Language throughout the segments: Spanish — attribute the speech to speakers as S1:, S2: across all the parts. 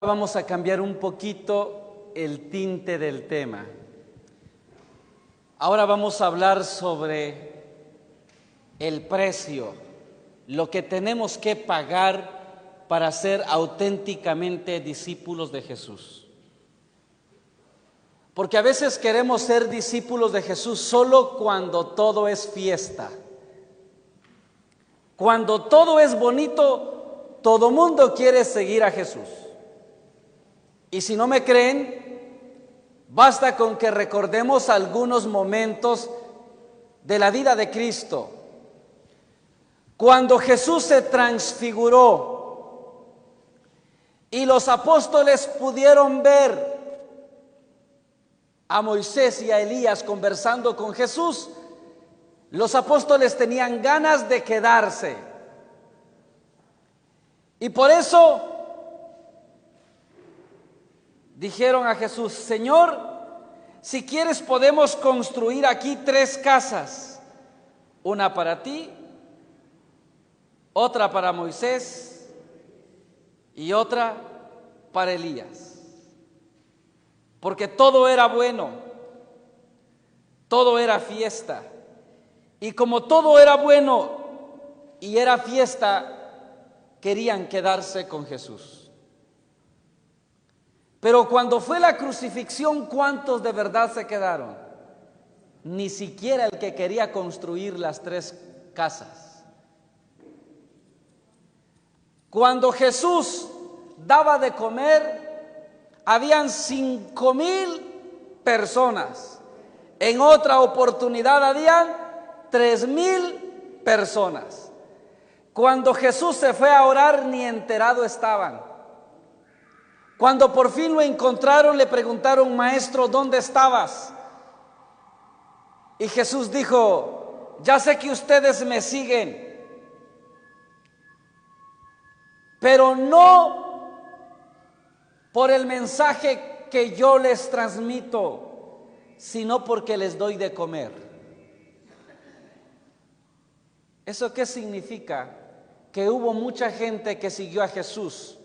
S1: Vamos a cambiar un poquito el tinte del tema. Ahora vamos a hablar sobre el precio, lo que tenemos que pagar para ser auténticamente discípulos de Jesús. Porque a veces queremos ser discípulos de Jesús solo cuando todo es fiesta. Cuando todo es bonito, todo mundo quiere seguir a Jesús. Y si no me creen, basta con que recordemos algunos momentos de la vida de Cristo. Cuando Jesús se transfiguró y los apóstoles pudieron ver a Moisés y a Elías conversando con Jesús, los apóstoles tenían ganas de quedarse. Y por eso dijeron a Jesús: Señor, si quieres podemos construir aquí 3 casas, una para ti, otra para Moisés y otra para Elías. Porque todo era bueno, todo era fiesta. Y como todo era bueno y era fiesta, querían quedarse con Jesús. Pero cuando fue la crucifixión, ¿cuántos de verdad se quedaron? Ni siquiera el que quería construir las 3 casas. Cuando Jesús daba de comer, habían 5,000 personas. En otra oportunidad habían 3,000 personas. Cuando Jesús se fue a orar, ni enterado estaban. Cuando por fin lo encontraron, le preguntaron: Maestro, ¿dónde estabas? Y Jesús dijo: ya sé que ustedes me siguen, pero no por el mensaje que yo les transmito, sino porque les doy de comer. ¿Eso qué significa? Que hubo mucha gente que siguió a Jesús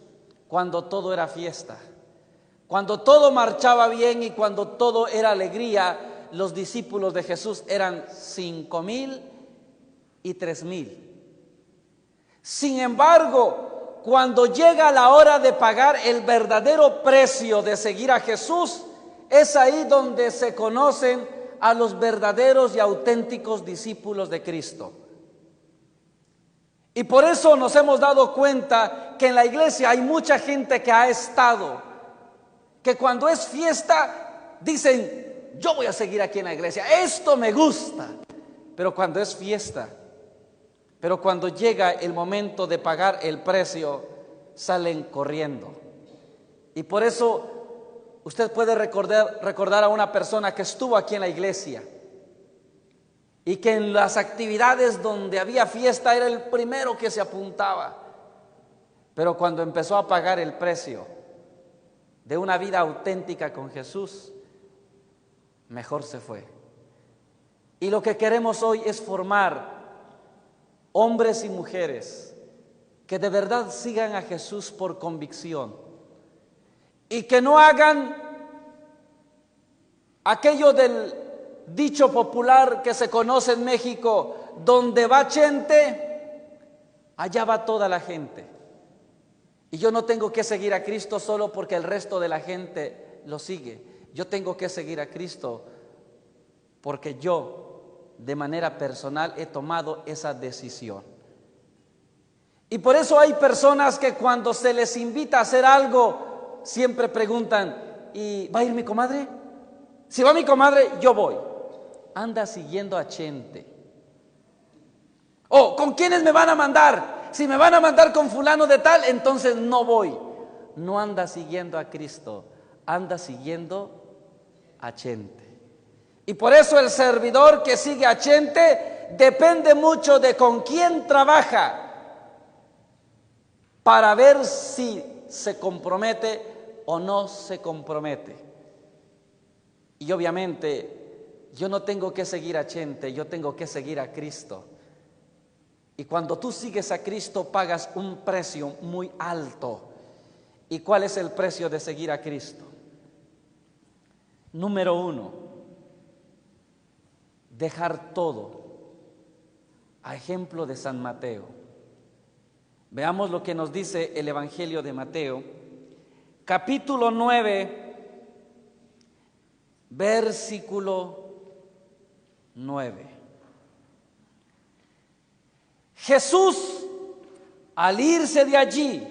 S1: cuando todo era fiesta, cuando todo marchaba bien y cuando todo era alegría. Los discípulos de Jesús eran 5,000 y 3,000. Sin embargo, cuando llega la hora de pagar el verdadero precio de seguir a Jesús, es ahí donde se conocen a los verdaderos y auténticos discípulos de Cristo. Y por eso nos hemos dado cuenta que en la iglesia hay mucha gente que ha estado, que cuando es fiesta dicen: yo voy a seguir aquí en la iglesia, esto me gusta. Pero cuando es fiesta, pero cuando llega el momento de pagar el precio, salen corriendo. Y por eso usted puede recordar a una persona que estuvo aquí en la iglesia y que en las actividades donde había fiesta era el primero que se apuntaba. Pero cuando empezó a pagar el precio de una vida auténtica con Jesús, mejor se fue. Y lo que queremos hoy es formar hombres y mujeres que de verdad sigan a Jesús por convicción y que no hagan aquello del dicho popular que se conoce en México: donde va gente, allá va toda la gente. Y yo no tengo que seguir a Cristo solo porque el resto de la gente lo sigue. Yo tengo que seguir a Cristo porque yo, de manera personal, he tomado esa decisión. Y por eso hay personas que cuando se les invita a hacer algo, siempre preguntan: ¿y va a ir mi comadre? Si va mi comadre, yo voy. Anda siguiendo a gente. ¿O con quiénes me van a mandar? Si me van a mandar con fulano de tal, entonces no voy. No anda siguiendo a Cristo, anda siguiendo a gente. Y por eso el servidor que sigue a gente depende mucho de con quién trabaja, para ver si se compromete o no se compromete. Y obviamente yo no tengo que seguir a gente, yo tengo que seguir a Cristo. Y cuando tú sigues a Cristo pagas un precio muy alto. ¿Y cuál es el precio de seguir a Cristo? Número 1, dejar todo, a ejemplo de San Mateo. Veamos lo que nos dice el Evangelio de Mateo, capítulo 9, versículo 9. Jesús, al irse de allí,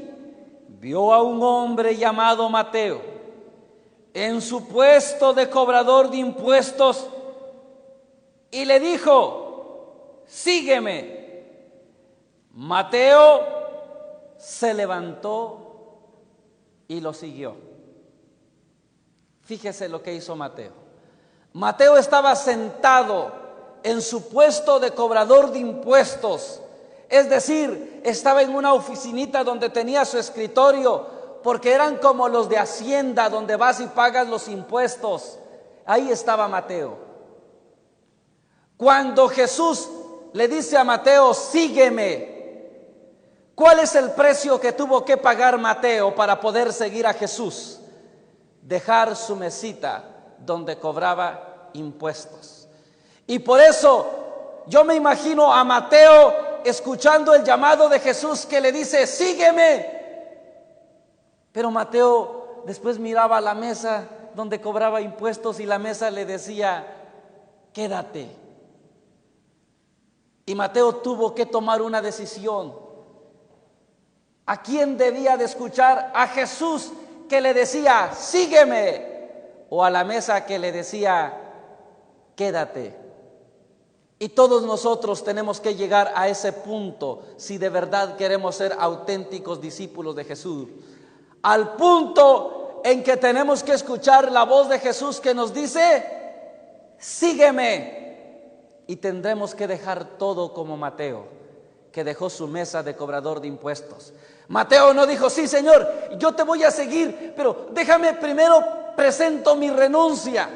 S1: vio a un hombre llamado Mateo en su puesto de cobrador de impuestos y le dijo: sígueme. Mateo se levantó y lo siguió. Fíjese lo que hizo Mateo. Mateo estaba sentado en su puesto de cobrador de impuestos. Es decir, estaba en una oficinita donde tenía su escritorio, porque eran como los de Hacienda, donde vas y pagas los impuestos. Ahí estaba Mateo. Cuando Jesús le dice a Mateo: sígueme, ¿cuál es el precio que tuvo que pagar Mateo para poder seguir a Jesús? Dejar su mesita donde cobraba impuestos. Y por eso yo me imagino a Mateo escuchando el llamado de Jesús que le dice: sígueme. Pero Mateo después miraba a la mesa donde cobraba impuestos y la mesa le decía: quédate. Y Mateo tuvo que tomar una decisión. ¿A quién debía de escuchar? ¿A Jesús que le decía: sígueme? ¿O a la mesa que le decía: quédate? Y todos nosotros tenemos que llegar a ese punto si de verdad queremos ser auténticos discípulos de Jesús. Al punto en que tenemos que escuchar la voz de Jesús que nos dice: sígueme. Y tendremos que dejar todo como Mateo, que dejó su mesa de cobrador de impuestos. Mateo no dijo: sí, Señor, yo te voy a seguir, pero déjame primero presento mi renuncia.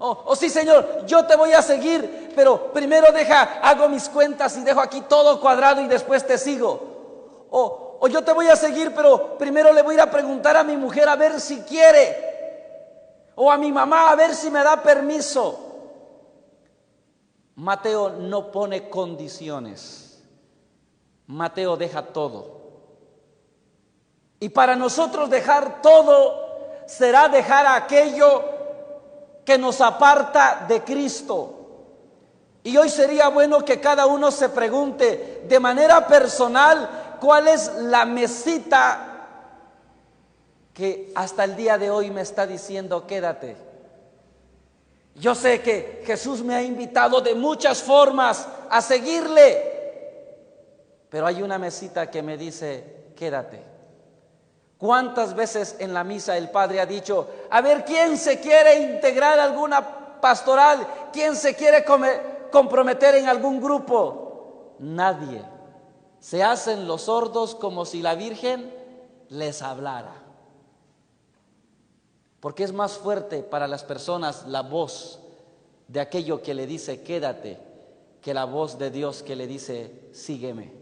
S1: O sí, Señor, yo te voy a seguir, pero primero hago mis cuentas y dejo aquí todo cuadrado y después te sigo. O yo te voy a seguir, pero primero le voy a ir a preguntar a mi mujer a ver si quiere. O a mi mamá a ver si me da permiso. Mateo no pone condiciones. Mateo deja todo. Y para nosotros dejar todo será dejar aquello que nos aparta de Cristo. Y hoy sería bueno que cada uno se pregunte de manera personal cuál es la mesita que hasta el día de hoy me está diciendo: quédate. Yo sé que Jesús me ha invitado de muchas formas a seguirle, pero hay una mesita que me dice: quédate. ¿Cuántas veces en la misa el Padre ha dicho: a ver, ¿quién se quiere integrar a alguna pastoral? ¿Quién se quiere comprometer en algún grupo? Nadie. Se hacen los sordos como si la Virgen les hablara. Porque es más fuerte para las personas la voz de aquello que le dice: quédate, que la voz de Dios que le dice: sígueme.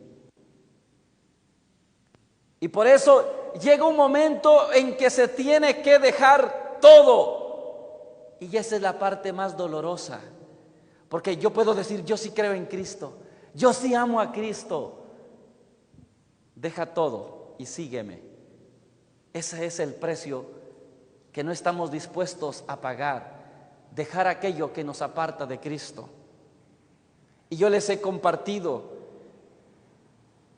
S1: Y por eso llega un momento en que se tiene que dejar todo. Y esa es la parte más dolorosa. Porque yo puedo decir: yo sí creo en Cristo, yo sí amo a Cristo. Deja todo y sígueme. Ese es el precio que no estamos dispuestos a pagar. Dejar aquello que nos aparta de Cristo. Y yo les he compartido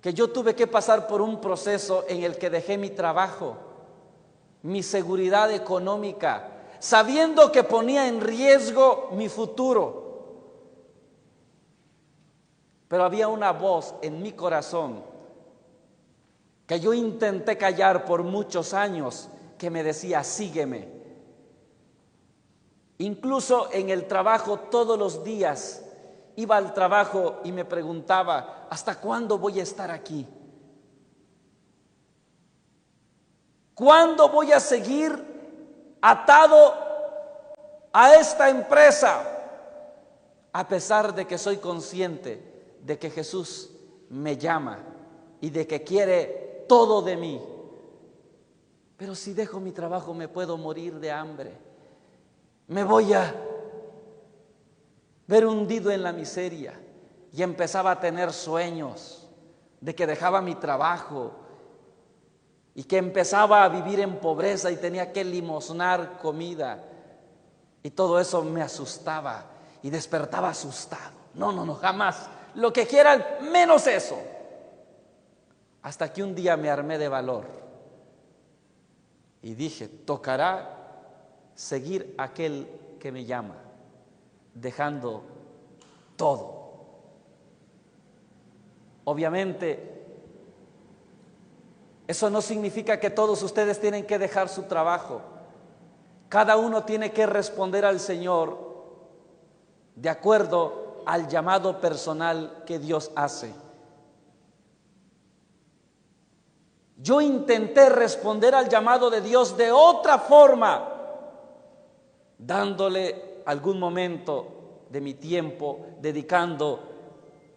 S1: que yo tuve que pasar por un proceso en el que dejé mi trabajo, mi seguridad económica, sabiendo que ponía en riesgo mi futuro. Pero había una voz en mi corazón que yo intenté callar por muchos años, que me decía: sígueme. Incluso en el trabajo, todos los días iba al trabajo y me preguntaba: ¿hasta cuándo voy a estar aquí? ¿Cuándo voy a seguir atado a esta empresa? A pesar de que soy consciente de que Jesús me llama y de que quiere todo de mí. pero si dejo mi trabajo me puedo morir de hambre. Me voy a ver hundido en la miseria. Y empezaba a tener sueños de que dejaba mi trabajo y que empezaba a vivir en pobreza y tenía que limosnar comida. Y todo eso me asustaba y despertaba asustado. No, jamás. Lo que quieran, menos eso. Hasta que un día me armé de valor y dije, tocará seguir a aquel que me llama, dejando todo. Obviamente, eso no significa que todos ustedes tienen que dejar su trabajo. Cada uno tiene que responder al Señor de acuerdo al llamado personal que Dios hace. Yo intenté responder al llamado de Dios de otra forma, dándole algún momento de mi tiempo, dedicando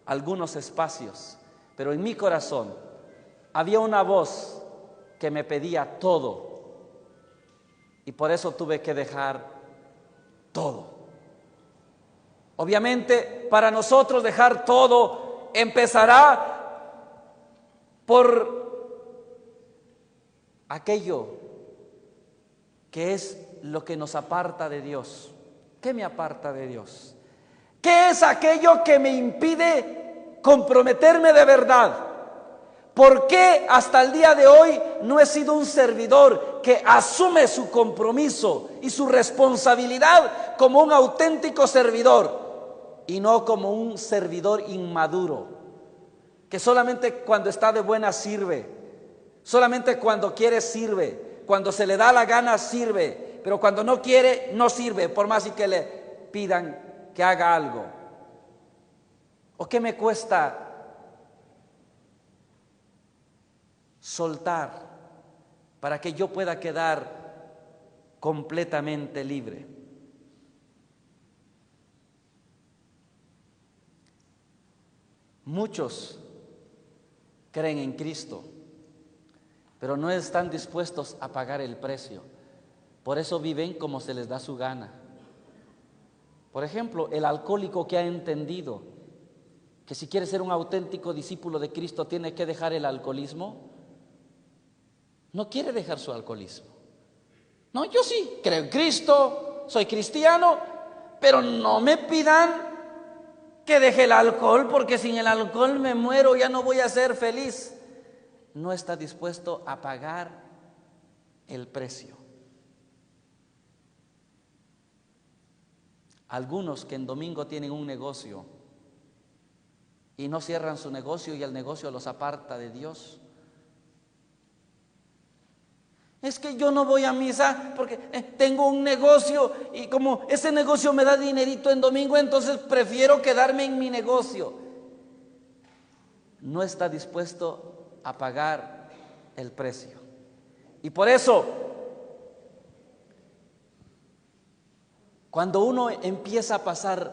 S1: algunos espacios, pero en mi corazón había una voz que me pedía todo, y por eso tuve que dejar todo. Obviamente, para nosotros dejar todo empezará por aquello que es lo que nos aparta de Dios. ¿Qué me aparta de Dios? ¿Qué es aquello que me impide comprometerme de verdad? ¿Por qué hasta el día de hoy no he sido un servidor que asume su compromiso y su responsabilidad como un auténtico servidor y no como un servidor inmaduro, que solamente cuando está de buena sirve, solamente cuando quiere sirve, cuando se le da la gana sirve, pero cuando no quiere no sirve, por más y que le pidan que haga algo? ¿O qué me cuesta soltar para que yo pueda quedar completamente libre? Muchos creen en Cristo, pero no están dispuestos a pagar el precio. Por eso viven como se les da su gana. Por ejemplo, el alcohólico que ha entendido que si quiere ser un auténtico discípulo de Cristo tiene que dejar el alcoholismo, no quiere dejar su alcoholismo. No, yo sí creo en Cristo, soy cristiano, pero no me pidan que deje el alcohol, porque sin el alcohol me muero, ya no voy a ser feliz. No está dispuesto a pagar el precio. Algunos que en domingo tienen un negocio y no cierran su negocio y el negocio los aparta de Dios. Es que yo no voy a misa porque tengo un negocio y como ese negocio me da dinerito en domingo, entonces prefiero quedarme en mi negocio. No está dispuesto a pagar el precio. Y por eso, cuando uno empieza a pasar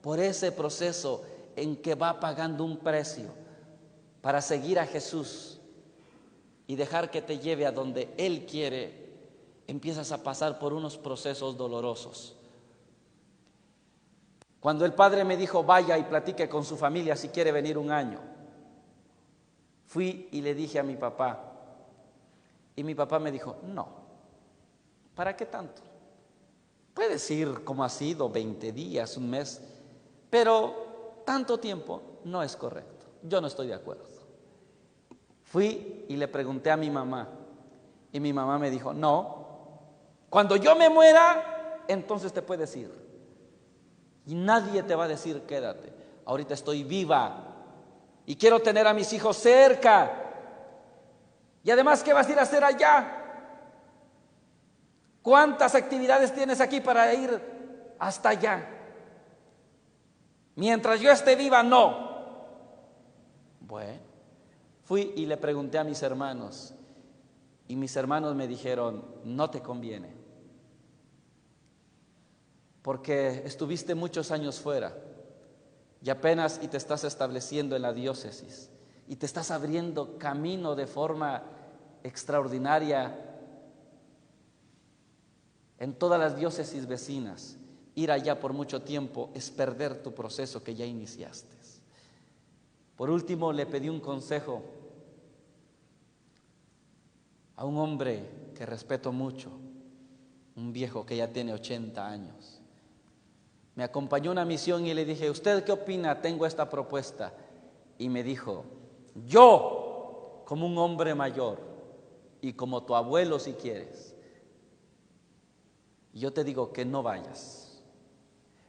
S1: por ese proceso en que va pagando un precio para seguir a Jesús y dejar que te lleve a donde Él quiere, empiezas a pasar por unos procesos dolorosos. Cuando el padre me dijo, vaya y platique con su familia si quiere venir un año, fui y le dije a mi papá, y mi papá me dijo, no, ¿para qué tanto? Puedes ir como ha sido, 20 días, un mes, pero tanto tiempo no es correcto, yo no estoy de acuerdo. Fui y le pregunté a mi mamá, y mi mamá me dijo, no, cuando yo me muera, entonces te puedes ir. Y nadie te va a decir, quédate. Ahorita estoy viva y quiero tener a mis hijos cerca. Y además, ¿qué vas a ir a hacer allá? ¿Cuántas actividades tienes aquí para ir hasta allá? Mientras yo esté viva, no. Bueno, fui y le pregunté a mis hermanos, y mis hermanos me dijeron, no te conviene, porque estuviste muchos años fuera y apenas y te estás estableciendo en la diócesis y te estás abriendo camino de forma extraordinaria en todas las diócesis vecinas. Ir allá por mucho tiempo es perder tu proceso que ya iniciaste. Por último, le pedí un consejo a un hombre que respeto mucho, un viejo que ya tiene 80 años. Me acompañó a una misión y le dije: ¿usted qué opina? Tengo esta propuesta. Y me dijo: yo, como un hombre mayor y como tu abuelo si quieres, yo te digo que no vayas.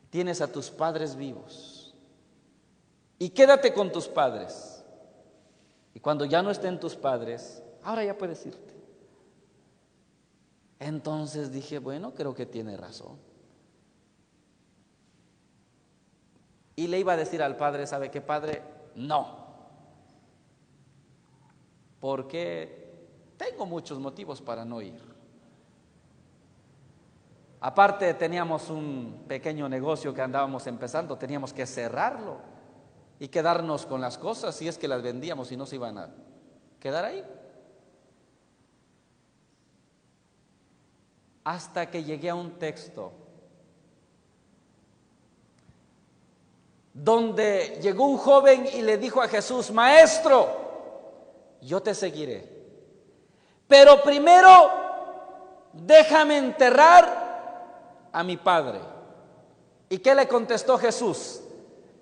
S1: Tienes a tus padres vivos y quédate con tus padres. Y cuando ya no estén tus padres, ahora ya puedes irte. Entonces dije: bueno, creo que tiene razón. Y le iba a decir al padre: ¿sabe qué, padre? No. Porque tengo muchos motivos para no ir. Aparte, teníamos un pequeño negocio que andábamos empezando, teníamos que cerrarlo y quedarnos con las cosas, si es que las vendíamos y no se iban a quedar ahí. Hasta que llegué a un texto donde llegó un joven y le dijo a Jesús: maestro, yo te seguiré, pero primero déjame enterrar a mi padre. ¿Y qué le contestó Jesús?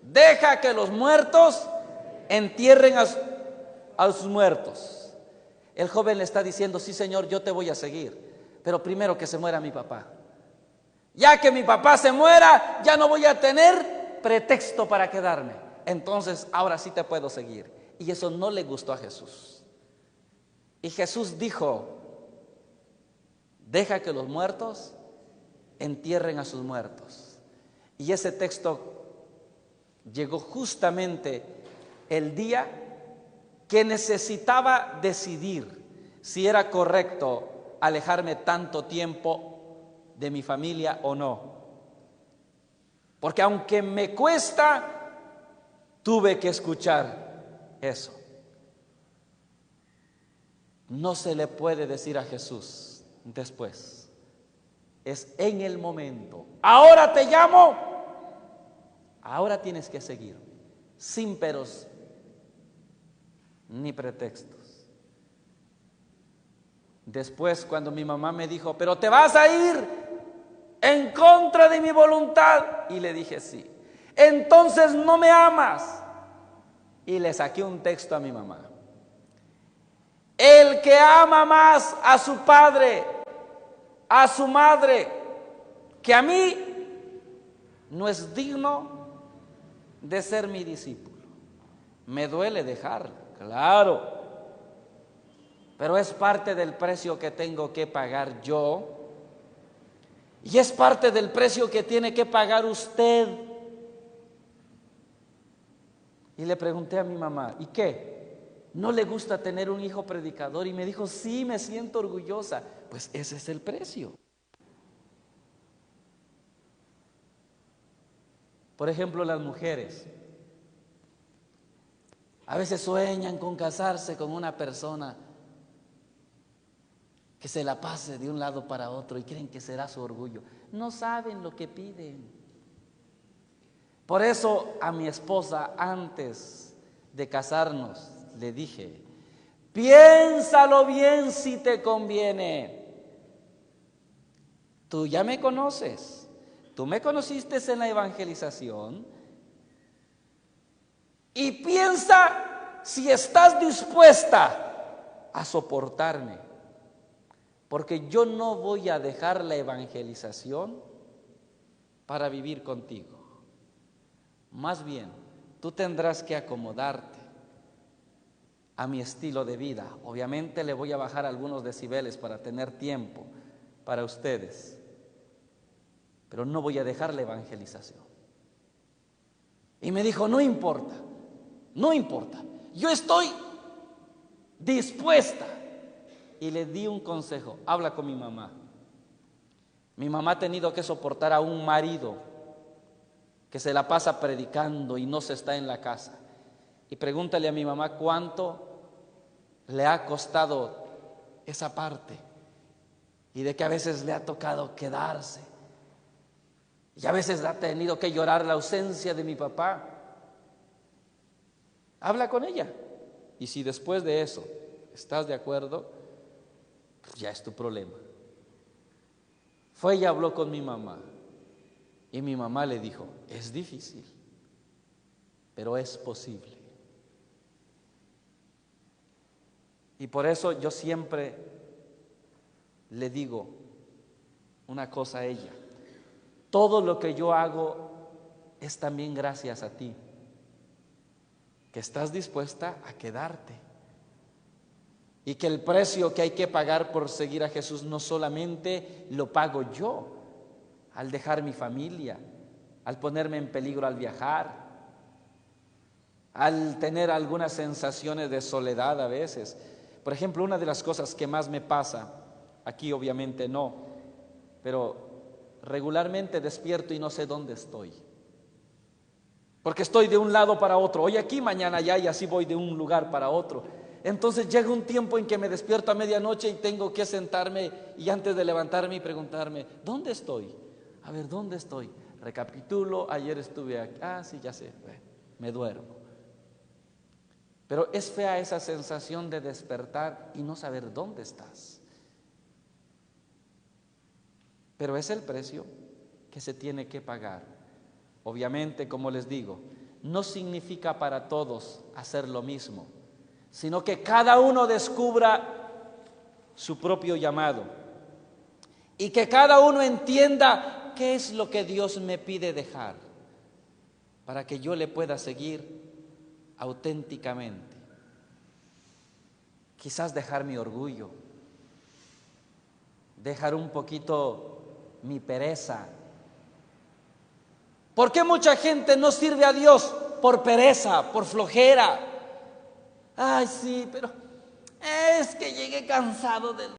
S1: Deja que los muertos entierren a sus muertos. El joven le está diciendo: sí, Señor, yo te voy a seguir, pero primero que se muera mi papá. Ya que mi papá se muera, ya no voy a tener pretexto para quedarme. Entonces ahora sí te puedo seguir. Y eso no le gustó a Jesús. Y Jesús dijo: deja que los muertos entierren a sus muertos. Y ese texto llegó justamente el día que necesitaba decidir si era correcto alejarme tanto tiempo de mi familia o no. Porque aunque me cuesta, tuve que escuchar eso. No se le puede decir a Jesús después. Es en el momento. Ahora te llamo, ahora tienes que seguir, sin peros ni pretextos. Después, cuando mi mamá me dijo: pero te vas a ir en contra de mi voluntad, y le dije: sí. Entonces no me amas. Y le saqué un texto a mi mamá: el que ama más a su padre, a su madre, que a mí, no es digno de ser mi discípulo. Me duele dejarla, claro, pero es parte del precio que tengo que pagar yo, y es parte del precio que tiene que pagar usted. Y le pregunté a mi mamá: ¿y qué? ¿No le gusta tener un hijo predicador? Y me dijo: sí, me siento orgullosa. Pues ese es el precio. Por ejemplo, las mujeres a veces sueñan con casarse con una persona que se la pase de un lado para otro y creen que será su orgullo. No saben lo que piden. Por eso a mi esposa, antes de casarnos, le dije: piénsalo bien si te conviene. Tú ya me conoces, tú me conociste en la evangelización, y piensa si estás dispuesta a soportarme, porque yo no voy a dejar la evangelización para vivir contigo. Más bien, tú tendrás que acomodarte a mi estilo de vida. Obviamente le voy a bajar algunos decibeles para tener tiempo para ustedes, pero no voy a dejar la evangelización. Y me dijo: no importa, no importa, yo estoy dispuesta. Y le di un consejo: habla con mi mamá. Mi mamá ha tenido que soportar a un marido que se la pasa predicando y no se está en la casa. Y pregúntale a mi mamá cuánto le ha costado esa parte. y de que a veces le ha tocado quedarse. Y a veces ha tenido que llorar la ausencia de mi papá. Habla con ella. Y si después de eso estás de acuerdo, pues ya es tu problema. Fue y habló con mi mamá. Y mi mamá le dijo, es difícil, pero es posible. Y por eso yo siempre le digo una cosa a ella. Todo lo que yo hago es también gracias a ti, que estás dispuesta a quedarte. Y que el precio que hay que pagar por seguir a Jesús no solamente lo pago yo, al dejar mi familia, al ponerme en peligro al viajar, al tener algunas sensaciones de soledad a veces. Por ejemplo, una de las cosas que más me pasa, aquí obviamente no, pero regularmente despierto y no sé dónde estoy. Porque estoy de un lado para otro, hoy aquí, mañana allá, y así voy de un lugar para otro. Entonces llega un tiempo en que me despierto a medianoche y tengo que sentarme y antes de levantarme y preguntarme, ¿dónde estoy? A ver, ¿dónde estoy? Recapitulo, ayer estuve aquí, sí, ya sé, me duermo. Pero es fea esa sensación de despertar y no saber dónde estás. Pero es el precio que se tiene que pagar. Obviamente, como les digo, no significa para todos hacer lo mismo, sino que cada uno descubra su propio llamado y que cada uno entienda qué es lo que Dios me pide dejar para que yo le pueda seguir auténticamente. Quizás dejar mi orgullo, dejar un poquito mi pereza. ¿Por qué mucha gente no sirve a Dios? Por pereza, por flojera. Ay, sí, pero es que llegué cansado del